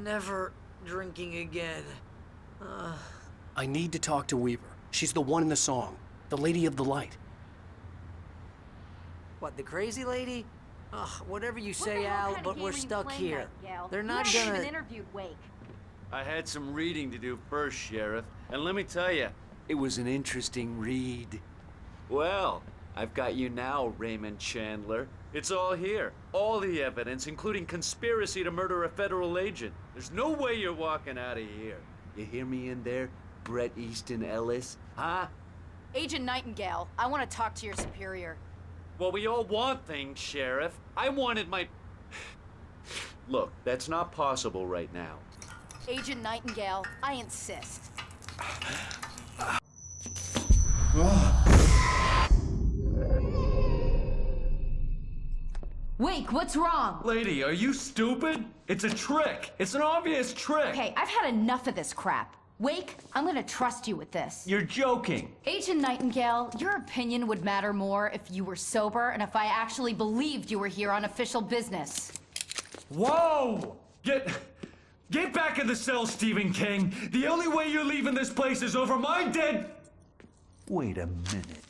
never drinking again. I need to talk to Weaver. She's the one in the song. The Lady of the Light. What, the crazy lady? Ugh, whatever you say, Al, but we're stuck here. They're not you haven't gonna... even interviewed Wake. I had some reading to do first, Sheriff. And let me tell you, it was an interesting read. Well, I've got you now, Raymond Chandler. It's all here. All the evidence, including conspiracy to murder a federal agent. There's no way you're walking out of here. You hear me in there, Bret Easton Ellis? Huh? Agent Nightingale, I want to talk to your superior. Well, we all want things, Sheriff. I wanted my... Look, that's not possible right now. Agent Nightingale, I insist. Wake, what's wrong? Lady, are you stupid? It's a trick. It's an obvious trick. Okay, I've had enough of this crap. Wake, I'm gonna trust you with this. You're joking. Agent Nightingale, your opinion would matter more if you were sober and if I actually believed you were here on official business. Whoa! Get back in the cell, Stephen King. The only way you're leaving this place is over my dead... Wait a minute.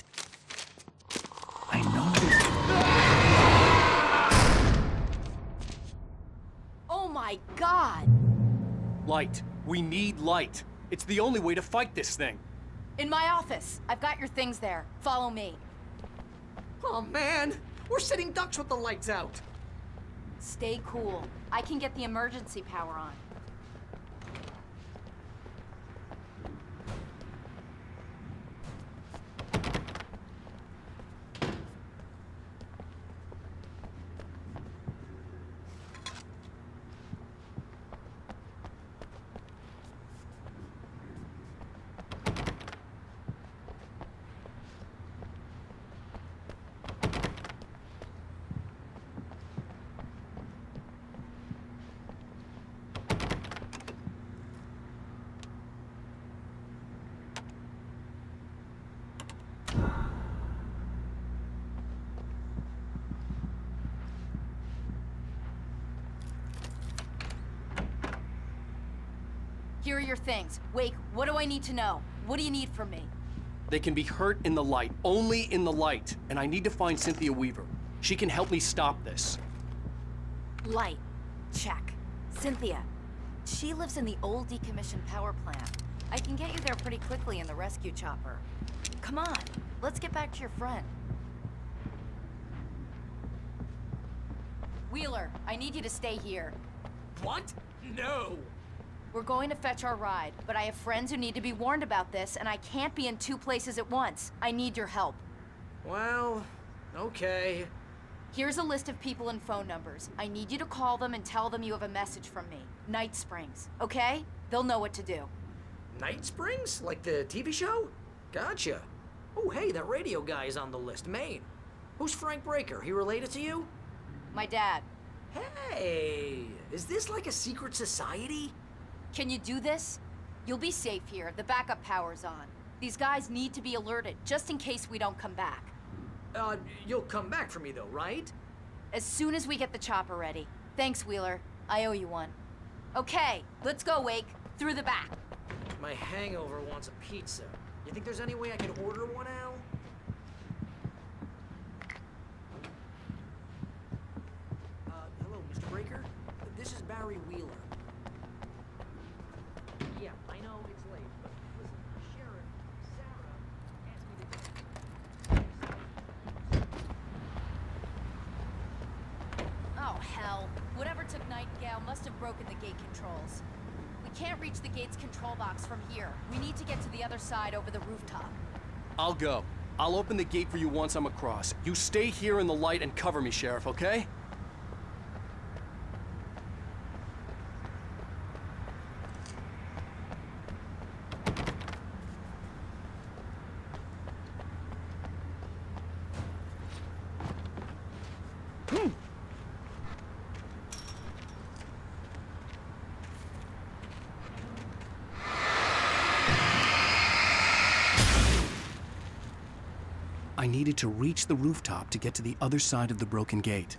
I know this... Oh my God! Light. We need light. It's the only way to fight this thing. In my office. I've got your things there. Follow me. Oh, man! We're sitting ducks with the lights out! Stay cool. I can get the emergency power on. Here are your things. Wake, what do I need to know? What do you need from me? They can be hurt in the light, only in the light. And I need to find Cynthia Weaver. She can help me stop this. Light. Check. Cynthia. She lives in the old decommissioned power plant. I can get you there pretty quickly in the rescue chopper. Come on, let's get back to your friend. Wheeler, I need you to stay here. What? No! We're going to fetch our ride, but I have friends who need to be warned about this, and I can't be in two places at once. I need your help. Well, okay. Here's a list of people and phone numbers. I need you to call them and tell them you have a message from me. Night Springs, okay? They'll know what to do. Night Springs? Like the TV show? Gotcha. Oh, hey, that radio guy is on the list, Maine. Who's Frank Breaker? He related to you? My dad. Hey, is this like a secret society? Can you do this? You'll be safe here. The backup power's on. These guys need to be alerted, just in case we don't come back. You'll come back for me though, right? As soon as we get the chopper ready. Thanks, Wheeler. I owe you one. Okay, let's go, Wake. Through the back. My hangover wants a pizza. You think there's any way I could order one, Al? Hello, Mr. Breaker? This is Barry Wheeler. Yeah, I know it's late, but listen, Sheriff, Sarah asked me to... Oh, hell. Whatever took Nightingale must have broken the gate controls. We can't reach the gate's control box from here. We need to get to the other side over the rooftop. I'll go. I'll open the gate for you once I'm across. You stay here in the light and cover me, Sheriff, okay? I needed to reach the rooftop to get to the other side of the broken gate.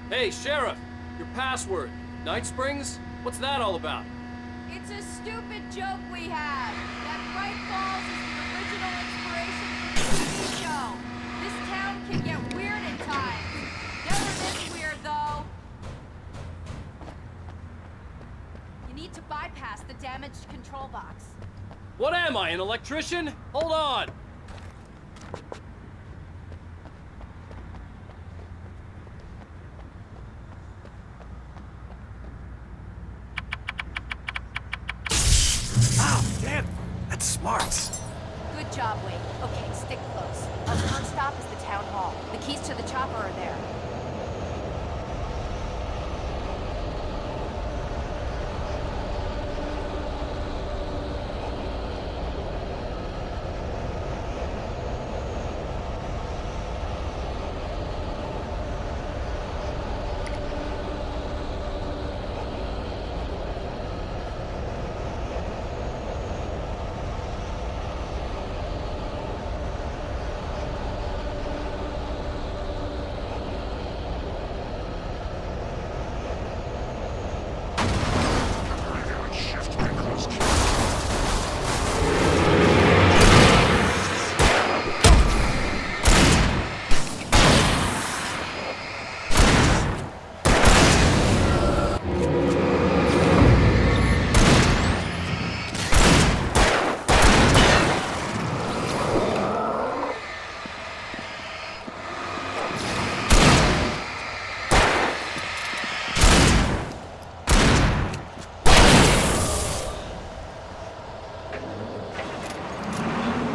Hey, Sheriff! Your password. Night Springs? What's that all about? It's a stupid joke we have. That Bright Falls is the original inspiration for the TV show. This town can get weird at times. Never this weird, though. You need to bypass the damaged control box. What am I, an electrician? Hold on! Oh, damn! That's smart. Good job, Wade. Okay, stick close. Our first stop is the town hall. The keys to the chopper are there.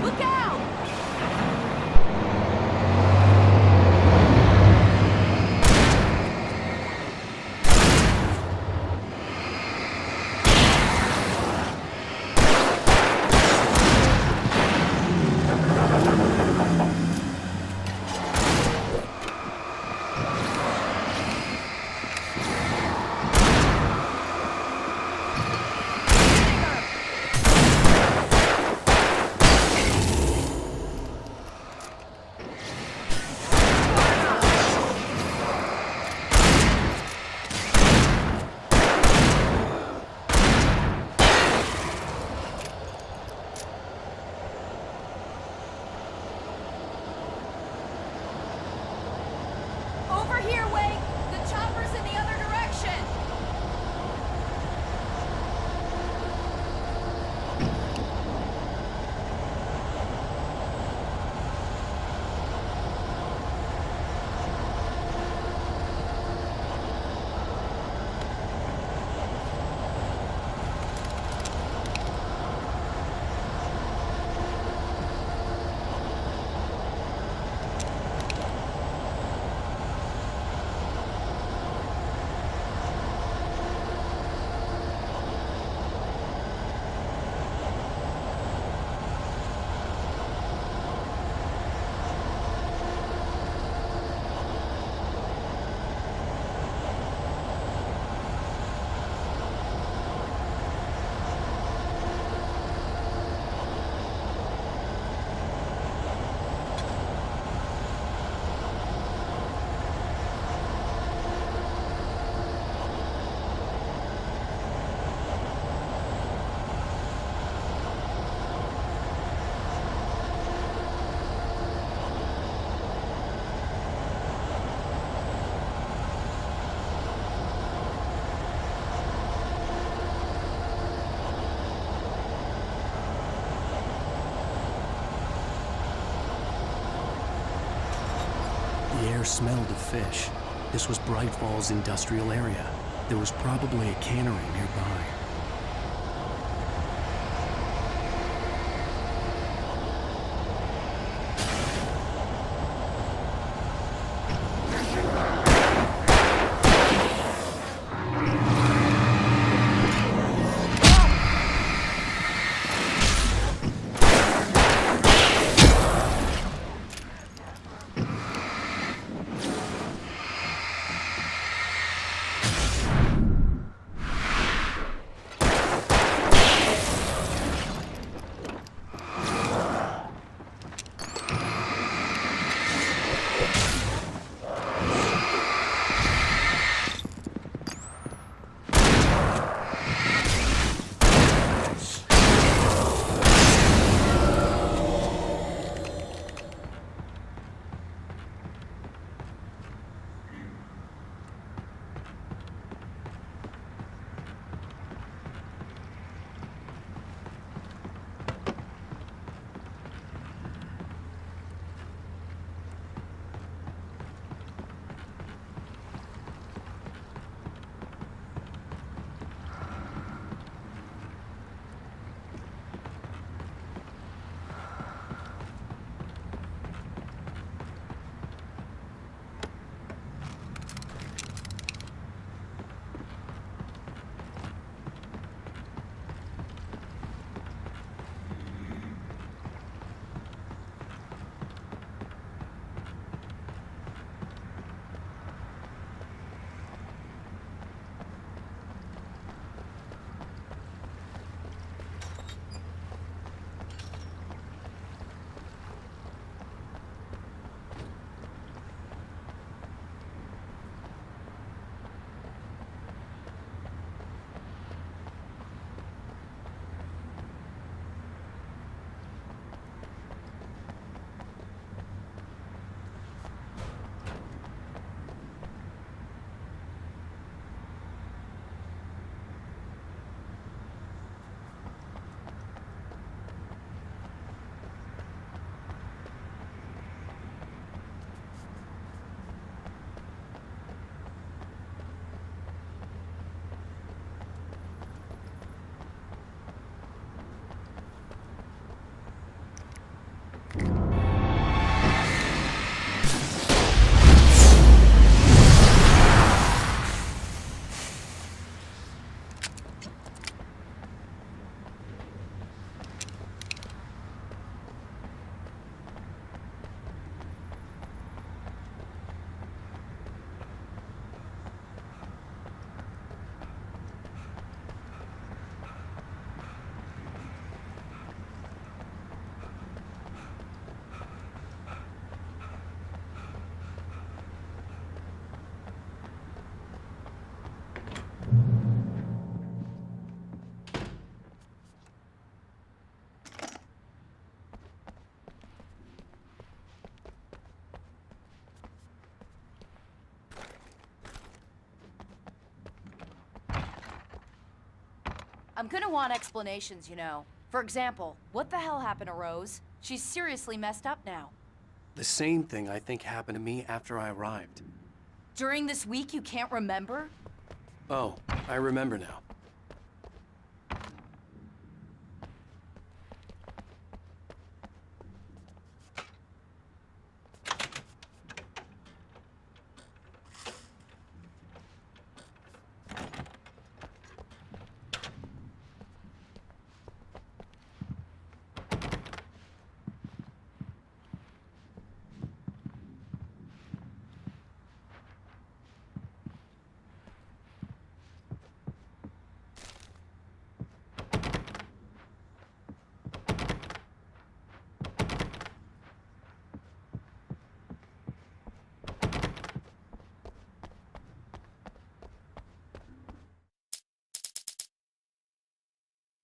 Look out! Over here, Wade! The chopper's in the other direction! The air smelled of fish. This was Bright Falls industrial area. There was probably a cannery nearby. I'm gonna want explanations, you know. For example, what the hell happened to Rose? She's seriously messed up now. The same thing I think happened to me after I arrived. During this week you can't remember? Oh, I remember now.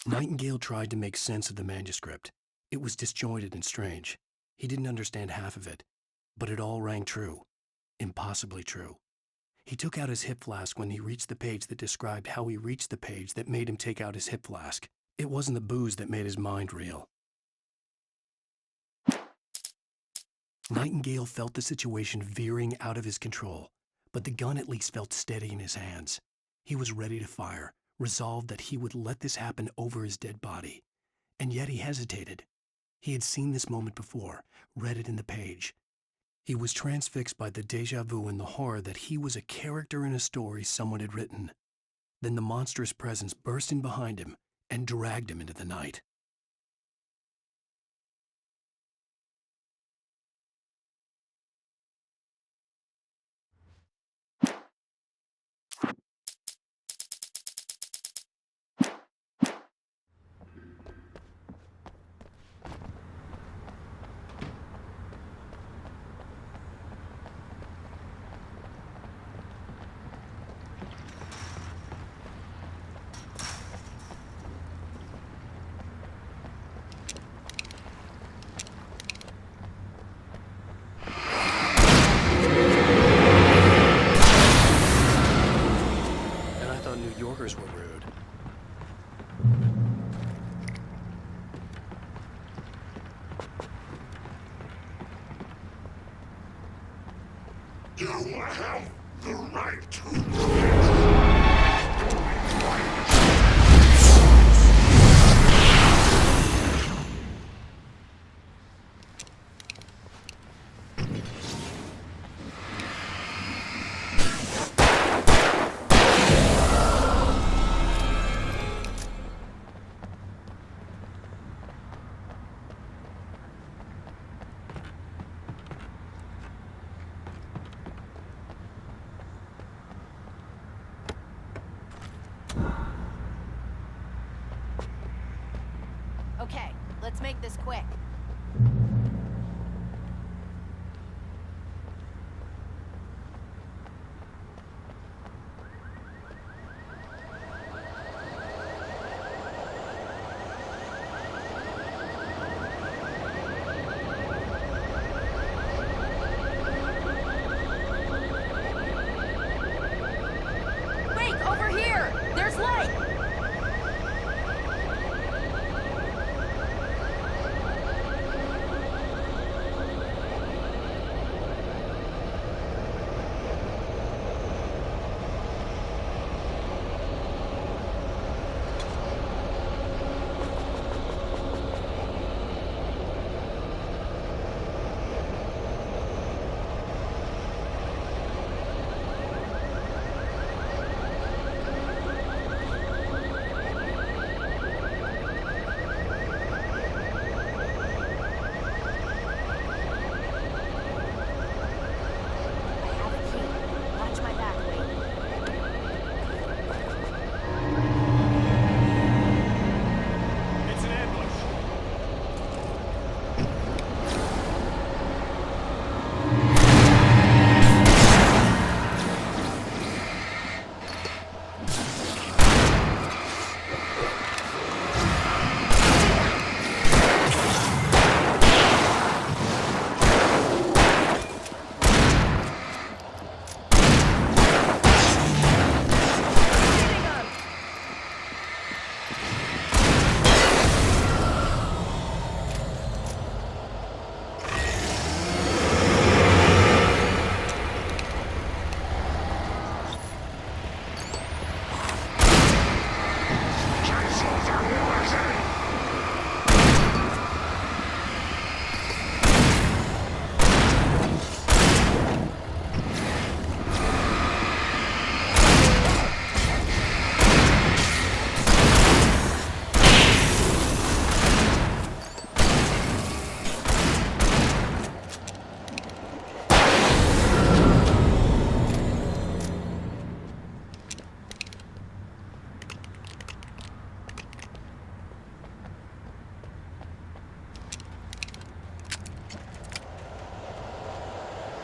Nightingale tried to make sense of the manuscript. It was disjointed and strange. He didn't understand half of it, but it all rang true. Impossibly true. He took out his hip flask when he reached the page that described how he reached the page that made him take out his hip flask. It wasn't the booze that made his mind reel. Nightingale felt the situation veering out of his control, but the gun at least felt steady in his hands. He was ready to fire, resolved that he would let this happen over his dead body. And yet he hesitated. He had seen this moment before, read it in the page. He was transfixed by the déjà vu and the horror that he was a character in a story someone had written. Then the monstrous presence burst in behind him and dragged him into the night. New Yorkers were rude. You have the right to Okay, let's make this quick. Wait, over here! There's light!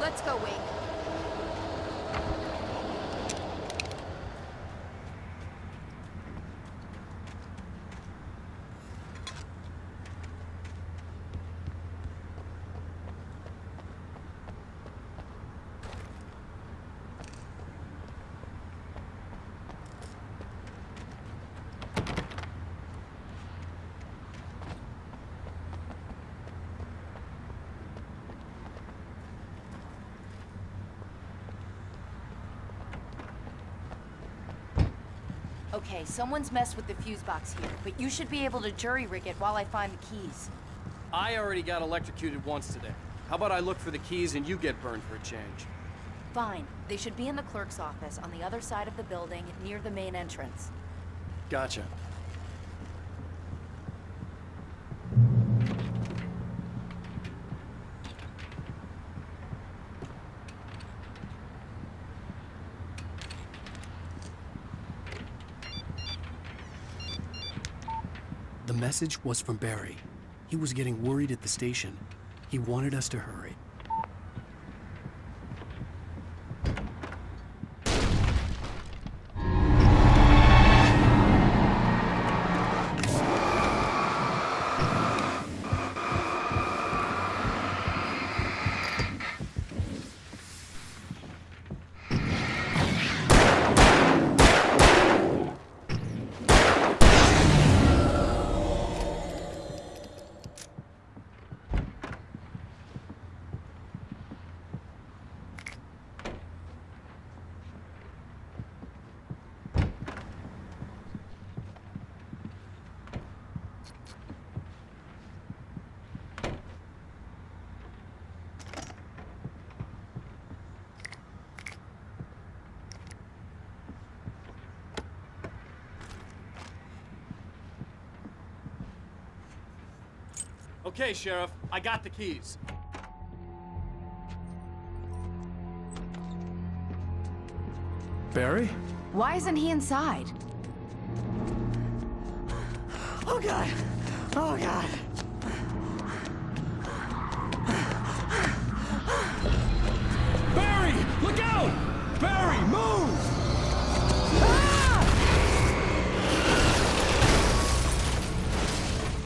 Let's go, Wake. Okay, someone's messed with the fuse box here, but you should be able to jury-rig it while I find the keys. I already got electrocuted once today. How about I look for the keys and you get burned for a change? Fine. They should be in the clerk's office on the other side of the building, near the main entrance. Gotcha. The message was from Barry. He was getting worried at the station. He wanted us to hurry. Okay, Sheriff, I got the keys. Barry? Why isn't he inside? Oh, God. Oh, God. Barry! Look out! Barry, move!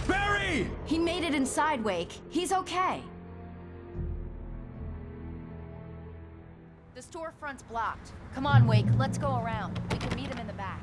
Barry! He made it inside, Wake. He's okay. The storefront's blocked. Come on, Wake. Let's go around. We can meet him in the back.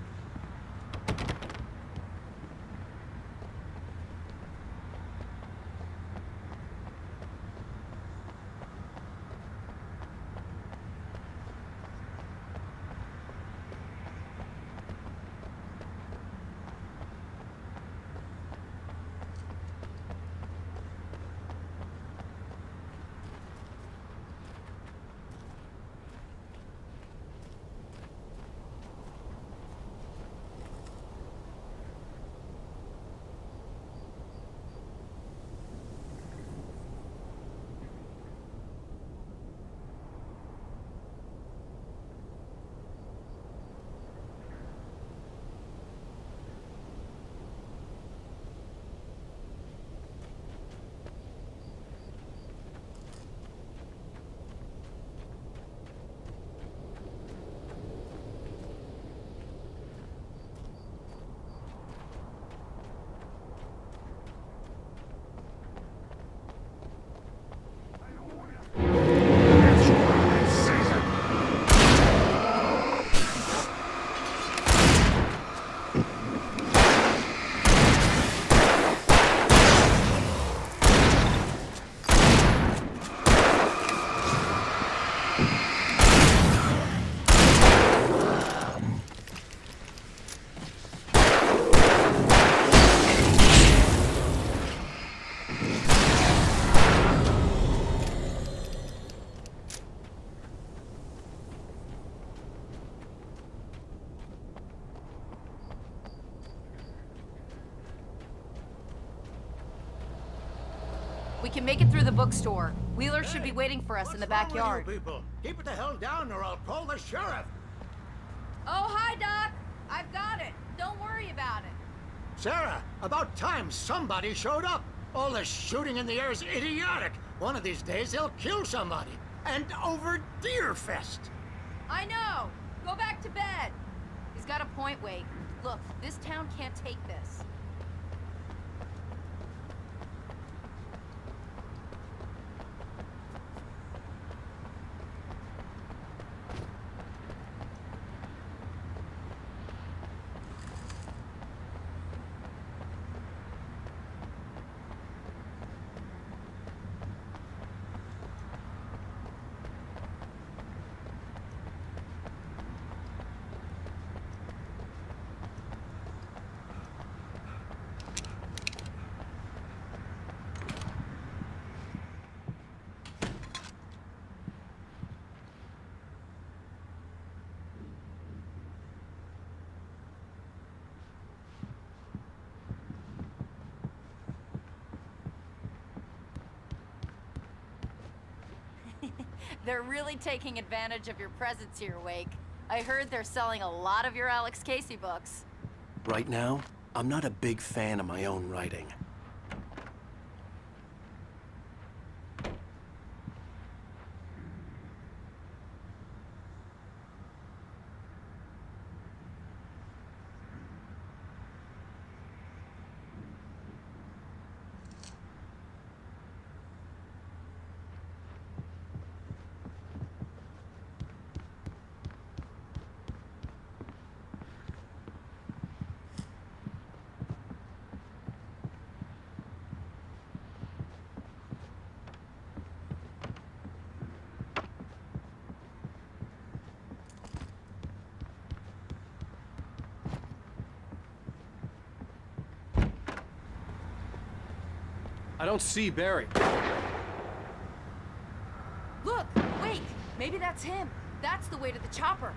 We can make it through the bookstore. Wheeler should be waiting for us in the backyard. What's wrong with you people? Keep it the hell down or I'll call the sheriff. Oh, hi, Doc. I've got it. Don't worry about it. Sarah, about time somebody showed up. All this shooting in the air is idiotic. One of these days they'll kill somebody. and over Deerfest. I know! Go back to bed! He's got a point, Wake. Look, this town can't take this. They're really taking advantage of your presence here, Wake. I heard they're selling a lot of your Alex Casey books. Right now, I'm not a big fan of my own writing. I don't see Barry. Look! Wake! Maybe that's him. That's the way to the chopper.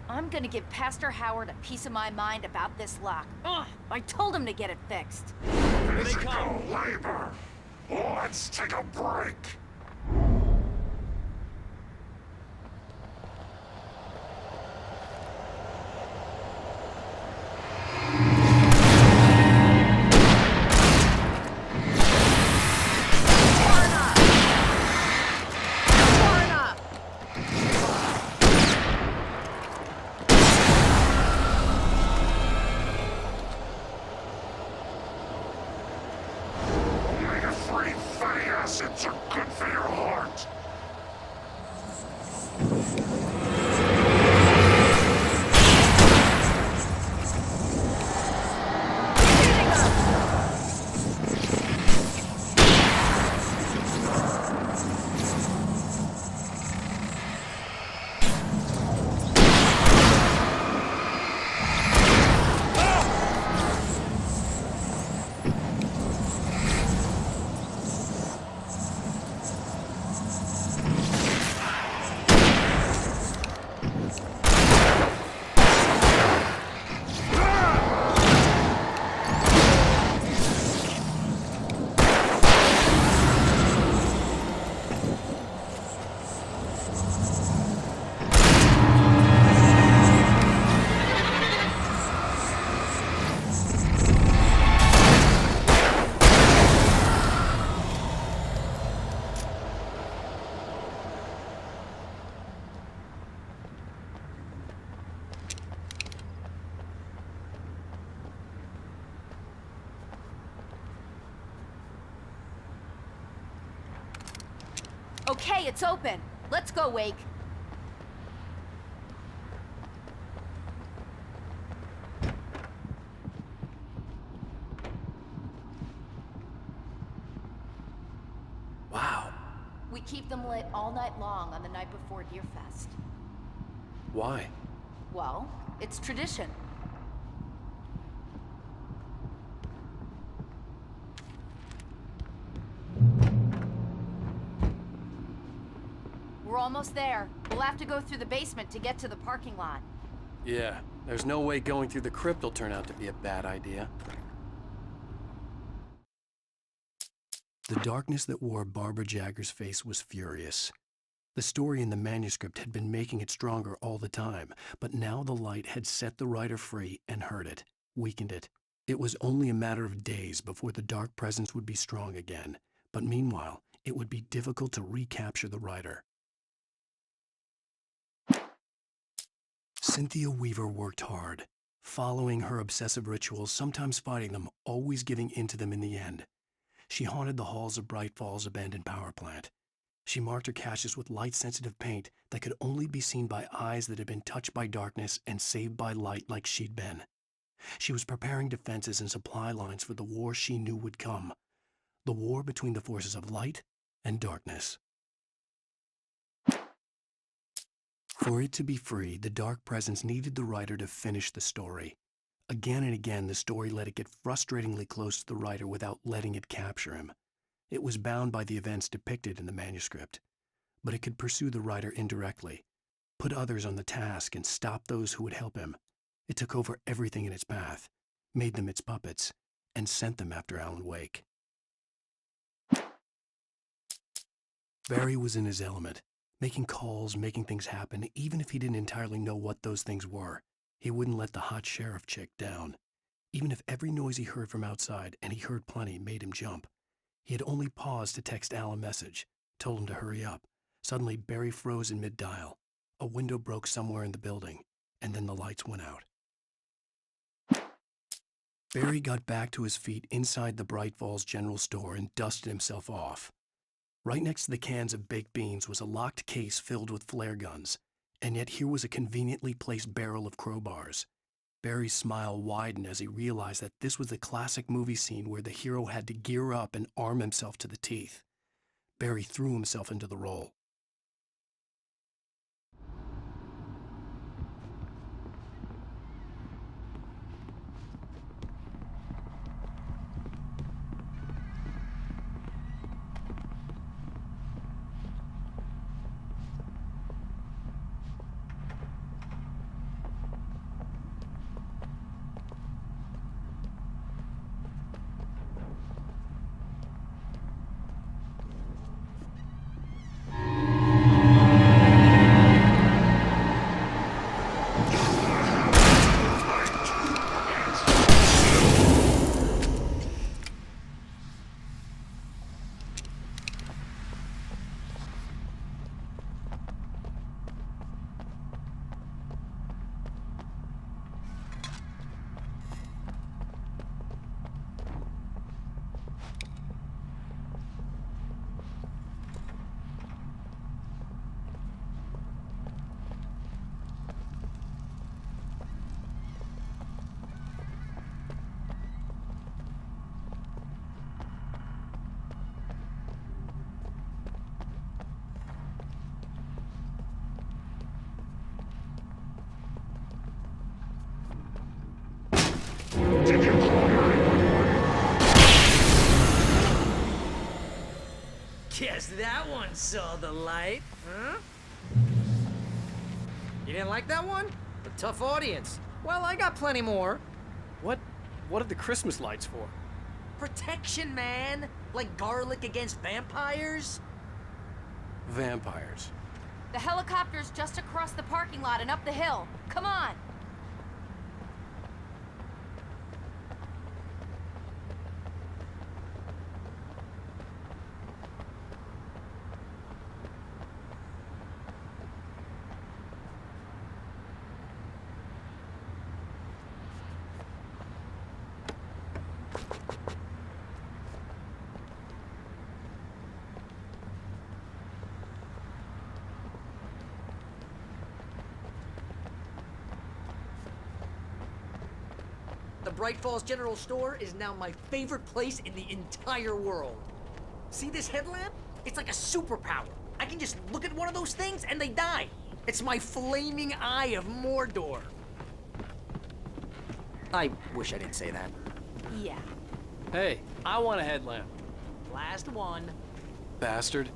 I'm gonna give Pastor Howard a piece of my mind about this lock. Ugh, I told him to get it fixed. Physical labor. Let's take a break. Free fatty acids are good for your heart. Okay, it's open. Let's go, Wake. Wow. We keep them lit all night long on the night before Deerfest. Why? Well, it's tradition. We're almost there. We'll have to go through the basement to get to the parking lot. Yeah, there's no way going through the crypt will turn out to be a bad idea. The darkness that wore Barbara Jagger's face was furious. The story in the manuscript had been making it stronger all the time, but now the light had set the writer free and hurt it, weakened it. It was only a matter of days before the dark presence would be strong again, but meanwhile, it would be difficult to recapture the writer. Cynthia Weaver worked hard, following her obsessive rituals, sometimes fighting them, always giving in to them in the end. She haunted the halls of Bright Falls' abandoned power plant. She marked her caches with light-sensitive paint that could only be seen by eyes that had been touched by darkness and saved by light like she'd been. She was preparing defenses and supply lines for the war she knew would come. The war between the forces of light and darkness. For it to be free, the dark presence needed the writer to finish the story. Again and again, the story let it get frustratingly close to the writer without letting it capture him. It was bound by the events depicted in the manuscript, but it could pursue the writer indirectly, put others on the task and stop those who would help him. It took over everything in its path, made them its puppets, and sent them after Alan Wake. Barry was in his element, making calls, making things happen, even if he didn't entirely know what those things were. He wouldn't let the hot sheriff chick down. Even if every noise he heard from outside, and he heard plenty, made him jump. He had only paused to text Al a message, told him to hurry up. Suddenly, Barry froze in mid-dial. A window broke somewhere in the building, and then the lights went out. Barry got back to his feet inside the Bright Falls General Store and dusted himself off. Right next to the cans of baked beans was a locked case filled with flare guns, and yet here was a conveniently placed barrel of crowbars. Barry's smile widened as he realized that this was the classic movie scene where the hero had to gear up and arm himself to the teeth. Barry threw himself into the role. Guess that one saw the light, huh? You didn't like that one? A tough audience. Well, I got plenty more. What are the Christmas lights for? Protection, man! Like garlic against vampires? Vampires. The helicopter's just across the parking lot and up the hill. Come on! The Bright Falls General Store is now my favorite place in the entire world. See this headlamp? It's like a superpower. I can just look at one of those things and they die. It's my flaming eye of Mordor. I wish I didn't say that. Yeah. Hey, I want a headlamp. Last one. Bastard.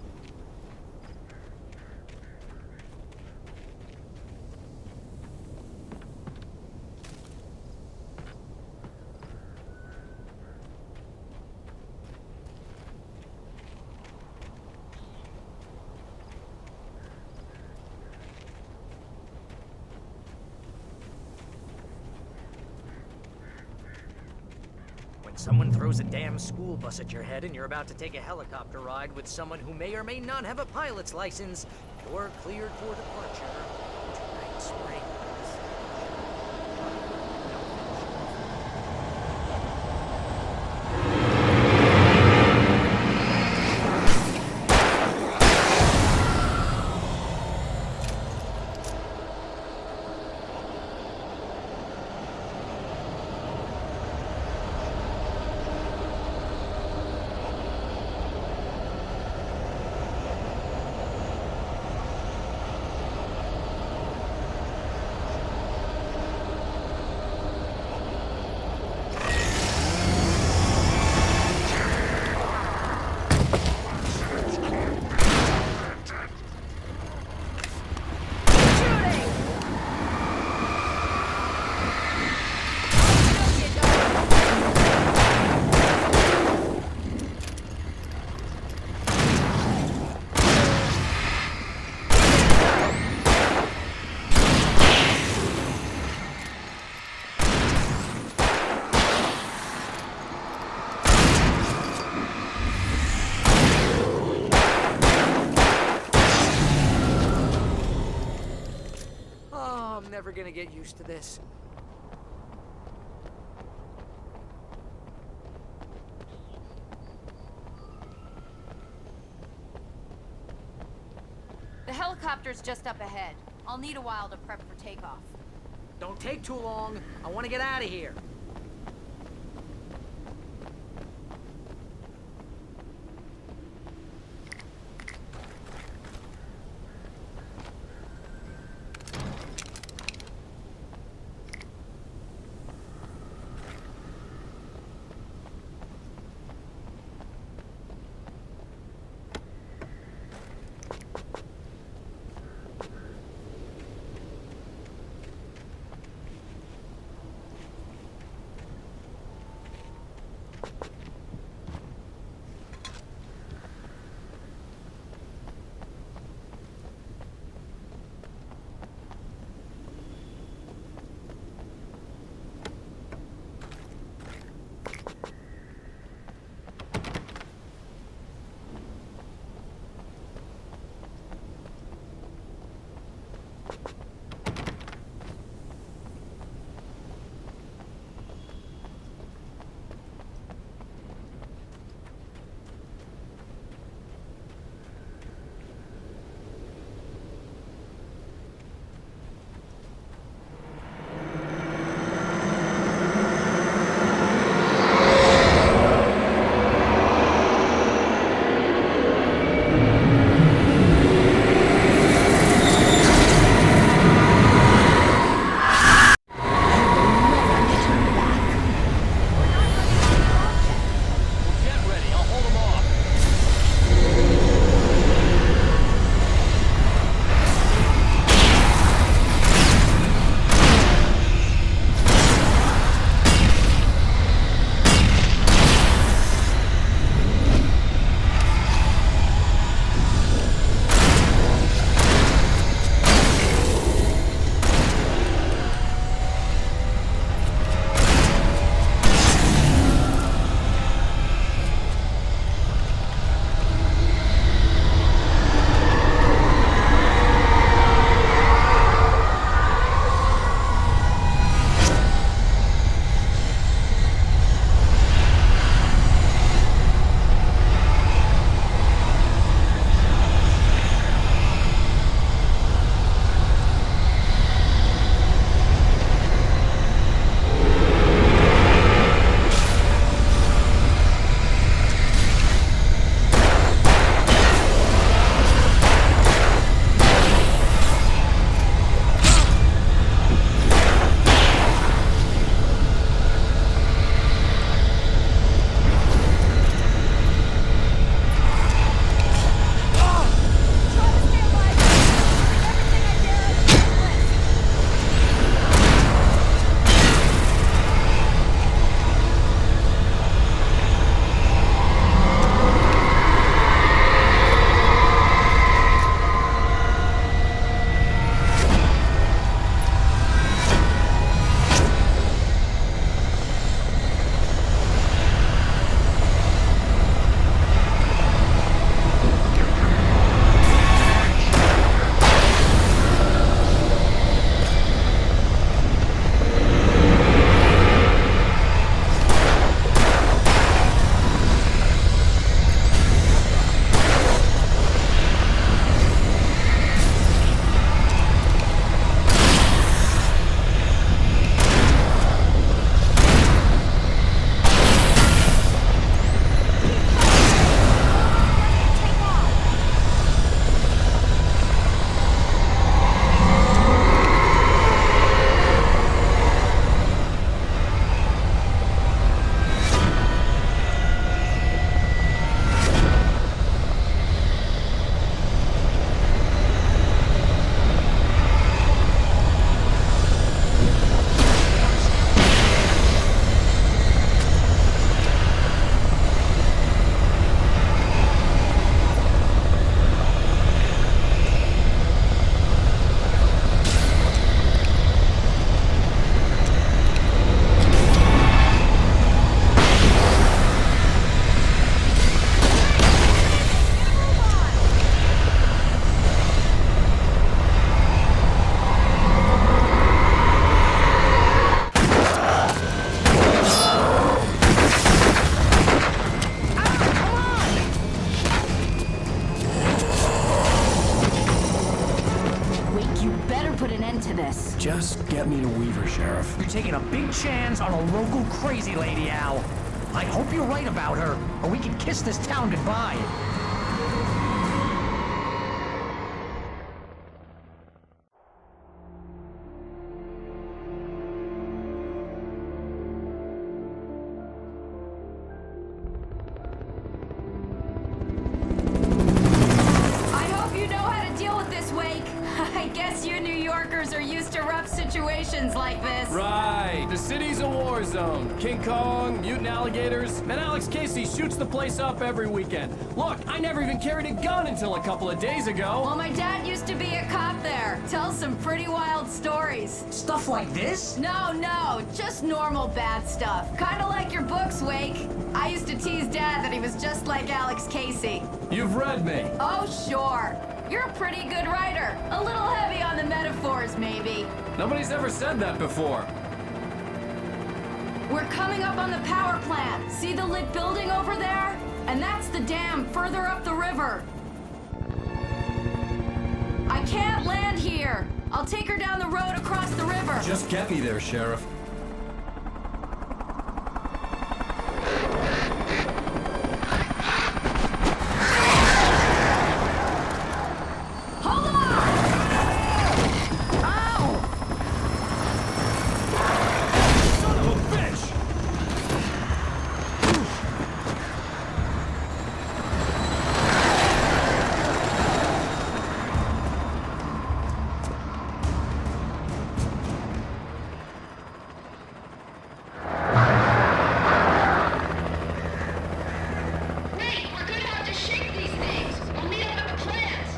When someone throws a damn school bus at your head and you're about to take a helicopter ride with someone who may or may not have a pilot's license, you're cleared for departure to Night Springs. I'm never gonna get used to this. The helicopter's just up ahead. I'll need a while to prep for takeoff. Don't take too long. I want to get out of here. need a weaver, Sheriff. You're taking a big chance on a local crazy lady, Al. I hope you're right about her, or we can kiss this town goodbye. I hope you know how to deal with this, Wake. I guess you New Yorkers are used to rough situations like this. Right. The city's a war zone. King Kong, mutant alligators, and Alex Casey shoots the place up every weekend. Look, I never even carried a gun until a couple of days ago. Well, my dad used to be a cop there. Tells some pretty wild stories. Stuff like this? No, just normal bad stuff. Kinda like your books, Wake. I used to tease Dad that he was just like Alex Casey. You've read me. Oh, sure. You're a pretty good writer. A little heavy on the metaphors, maybe. Nobody's ever said that before. We're coming up on the power plant. See the lit building over there? And that's the dam further up the river. I can't land here. I'll take her down the road across the river. Just get me there, Sheriff. Hold on! Ow! Son of a bitch! Wait, we're gonna have to shake these things. We'll meet up at the plants.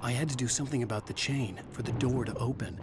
I had to do something about the chain for the door to open.